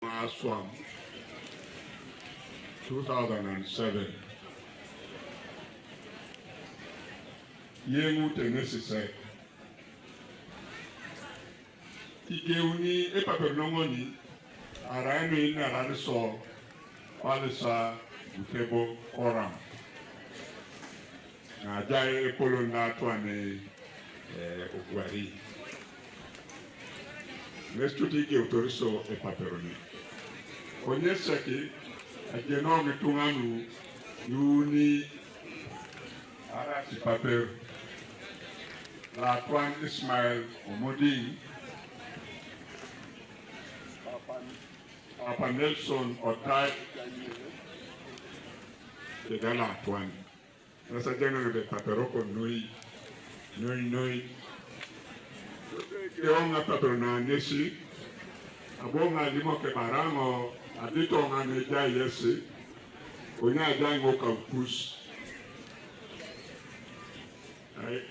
Aswam 2007 yengu tenesise igeuni epapernomoni araino ina rariso walisa utebo oram na jai epolo na tuane ogwari nestuti ke autoriso epaperoni Onyeseki ajenong itunganu yuni arasi paper la Tuan Ismail Omoding Papa Nelson Otai de la Tuan nasa jenong de paperoko noi keonga paperona nesi abonga limo ke barango adito ngane ja yesi onya ja ngoka upus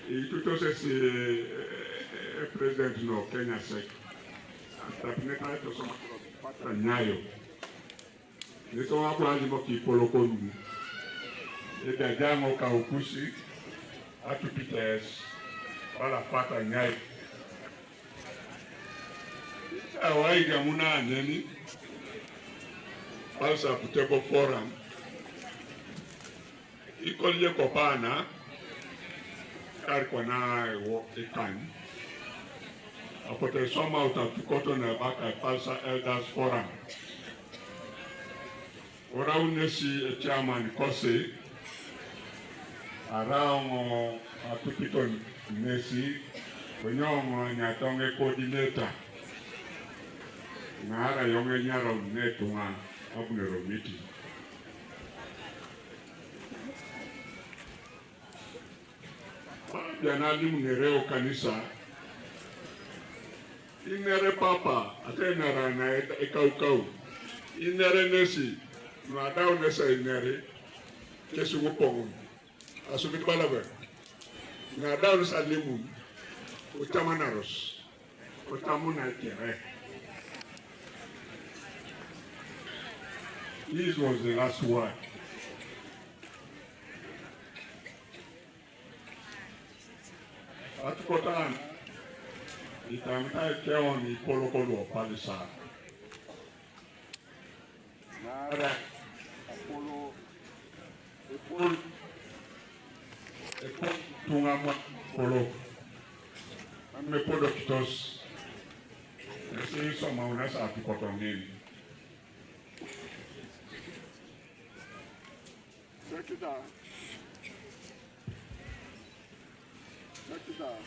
ituto sesi president no Kenya sek tapineka to soma pata nyayo nito wapo limo ki poloko ndu eda ja ngoka upusi atupites wala pata nyayo awai gamuna neni Alsa Kutebo Forum ikolye kopana karkwana wo ikan apote soma utatukoto na baka Falsa Elders Forum ora unesi chairman kose around atupito nesi wenyongo nyatonge coordinator ngara yonge nyaro netunga abunero meeting jana limungereo kanisa inere papa atenara na ekau inere nesi na daw nesa inere kesu gopongo asubit balabe na daw nesa limun utamanaros utamuna kere. This was the last word. At Kotan, the Tamita Keon, the Polokolo Palisa. Nara, Apollo, the Tungama Polo, and the Podokitos, the Saints of Maunas at Kotan. Check it out. Check it out.